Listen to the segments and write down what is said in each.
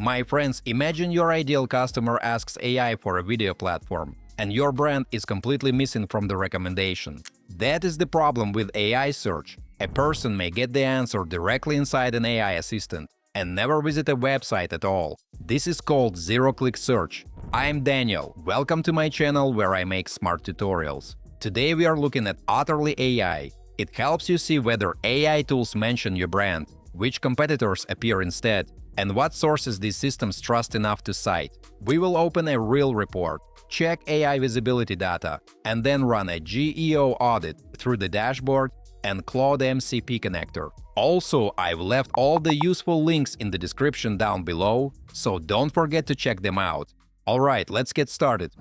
My friends, imagine your ideal customer asks AI for a video platform, and your brand is completely missing from the recommendation. That is the problem with AI search. A person may get the answer directly inside an AI assistant and never visit a website at all. This is called zero-click search. I'm Daniel. Welcome to my channel where I make smart tutorials. Today we are looking at OtterlyAI. It helps you see whether AI tools mention your brand, which competitors appear instead, and what sources these systems trust enough to cite. We will open a real report, check AI visibility data, and then run a GEO audit through the dashboard and Claude MCP connector. Also, I've left all the useful links in the description down below, so don't forget to check them out. Alright, let's get started.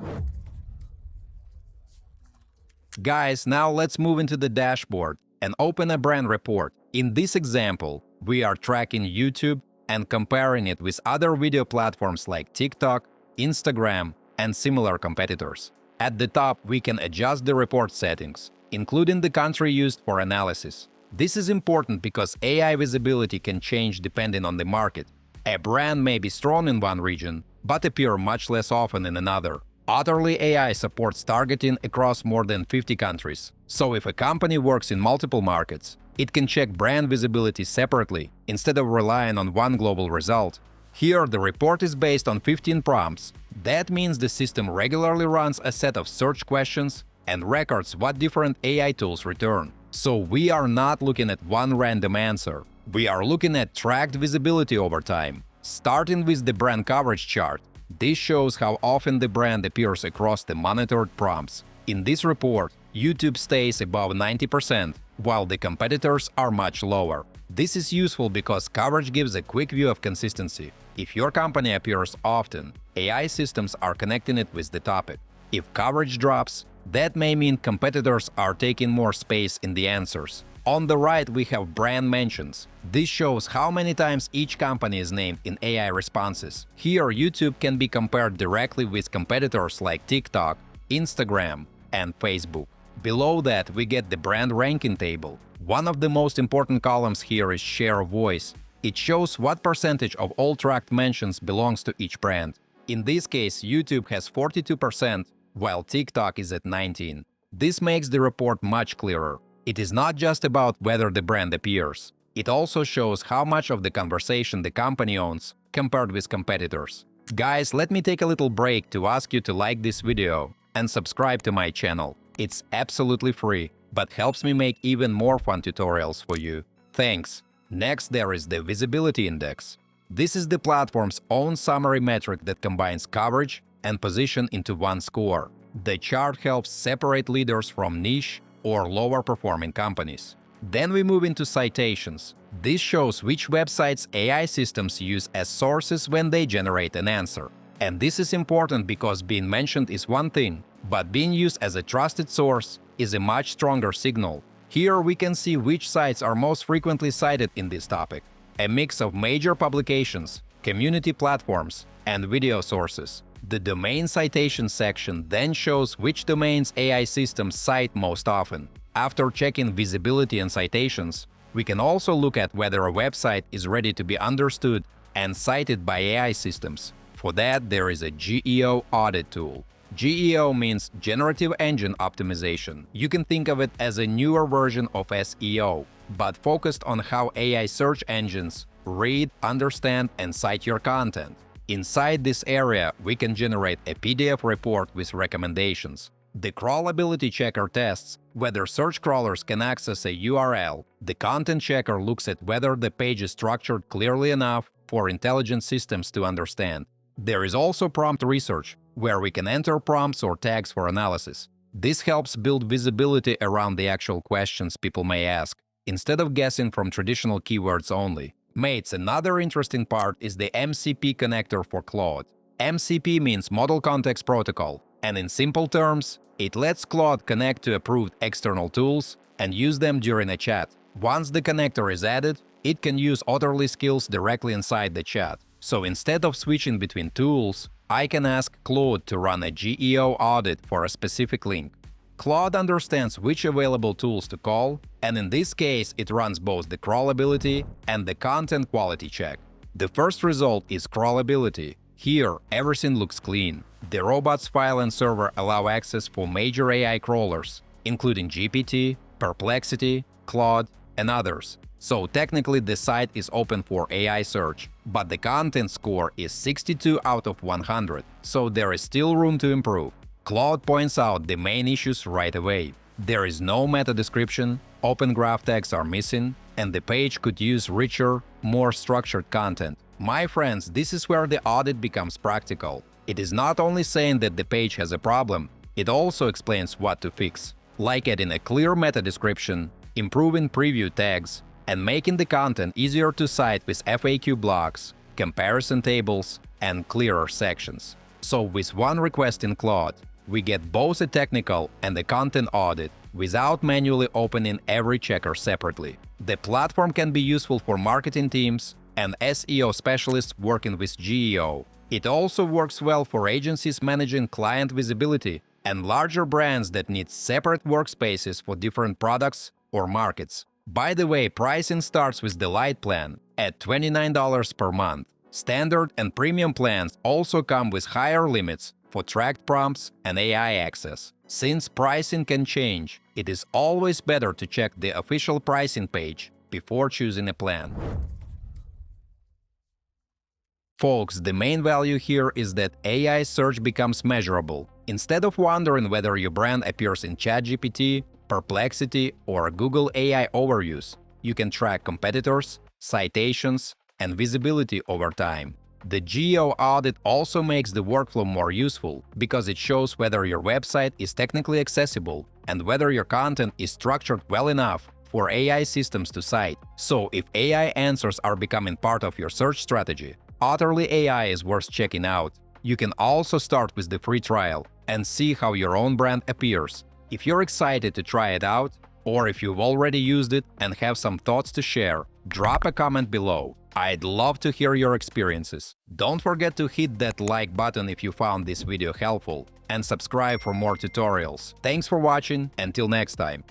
Guys, now let's move into the dashboard and open a brand report. In this example, we are tracking YouTube and comparing it with other video platforms like TikTok, Instagram, and similar competitors. At the top, we can adjust the report settings, including the country used for analysis. This is important because AI visibility can change depending on the market. A brand may be strong in one region, but appear much less often in another. OtterlyAI supports targeting across more than 50 countries. So if a company works in multiple markets, it can check brand visibility separately instead of relying on one global result. Here, the report is based on 15 prompts. That means the system regularly runs a set of search questions and records what different AI tools return. So we are not looking at one random answer. We are looking at tracked visibility over time. Starting with the brand coverage chart, this shows how often the brand appears across the monitored prompts. In this report, YouTube stays above 90%, while the competitors are much lower. This is useful because coverage gives a quick view of consistency. If your company appears often, AI systems are connecting it with the topic. If coverage drops, that may mean competitors are taking more space in the answers. On the right, we have brand mentions. This shows how many times each company is named in AI responses. Here, YouTube can be compared directly with competitors like TikTok, Instagram, and Facebook. Below that, we get the brand ranking table. One of the most important columns here is share of voice. It shows what percentage of all tracked mentions belongs to each brand. In this case, YouTube has 42%, while TikTok is at 19%. This makes the report much clearer. It is not just about whether the brand appears. It also shows how much of the conversation the company owns compared with competitors. Guys, let me take a little break to ask you to like this video and subscribe to my channel. It's absolutely free, but helps me make even more fun tutorials for you. Thanks! Next, there is the Visibility Index. This is the platform's own summary metric that combines coverage and position into one score. The chart helps separate leaders from niche or lower-performing companies. Then we move into citations. This shows which websites AI systems use as sources when they generate an answer. And this is important because being mentioned is one thing, but being used as a trusted source is a much stronger signal. Here we can see which sites are most frequently cited in this topic. A mix of major publications, community platforms, and video sources. The domain citation section then shows which domains AI systems cite most often. After checking visibility and citations, we can also look at whether a website is ready to be understood and cited by AI systems. For that, there is a GEO audit tool. GEO means Generative Engine Optimization. You can think of it as a newer version of SEO, but focused on how AI search engines read, understand, and cite your content. Inside this area, we can generate a PDF report with recommendations. The crawlability checker tests whether search crawlers can access a URL. The content checker looks at whether the page is structured clearly enough for intelligent systems to understand. There is also prompt research, where we can enter prompts or tags for analysis. This helps build visibility around the actual questions people may ask, instead of guessing from traditional keywords only. Mates, another interesting part is the MCP connector for Claude. MCP means Model Context Protocol, and in simple terms, it lets Claude connect to approved external tools and use them during a chat. Once the connector is added, it can use Otterly skills directly inside the chat. So instead of switching between tools, I can ask Claude to run a GEO audit for a specific link. Claude understands which available tools to call, and in this case it runs both the crawlability and the content quality check. The first result is crawlability. Here, everything looks clean. The robots file and server allow access for major AI crawlers, including GPT, Perplexity, Claude, and others. So technically the site is open for AI search, but the content score is 62 out of 100, so there is still room to improve. Claude points out the main issues right away. There is no meta description, open graph tags are missing, and the page could use richer, more structured content. My friends, this is where the audit becomes practical. It is not only saying that the page has a problem, it also explains what to fix, like adding a clear meta description, improving preview tags, and making the content easier to cite with FAQ blocks, comparison tables, and clearer sections. So with one request in Claude, we get both a technical and a content audit without manually opening every checker separately. The platform can be useful for marketing teams and SEO specialists working with GEO. It also works well for agencies managing client visibility and larger brands that need separate workspaces for different products or markets. By the way, pricing starts with the Lite plan at $29 per month. Standard and premium plans also come with higher limits for tracked prompts and AI access. Since pricing can change, it is always better to check the official pricing page before choosing a plan. Folks, the main value here is that AI search becomes measurable. Instead of wondering whether your brand appears in ChatGPT, Perplexity, or Google AI overviews, you can track competitors, citations, and visibility over time. The Geo audit also makes the workflow more useful because it shows whether your website is technically accessible and whether your content is structured well enough for AI systems to cite. So if AI answers are becoming part of your search strategy, Otterly AI is worth checking out. You can also start with the free trial and see how your own brand appears. If you're excited to try it out, or if you've already used it and have some thoughts to share, drop a comment below. I'd love to hear your experiences. Don't forget to hit that like button if you found this video helpful, and subscribe for more tutorials. Thanks for watching, until next time.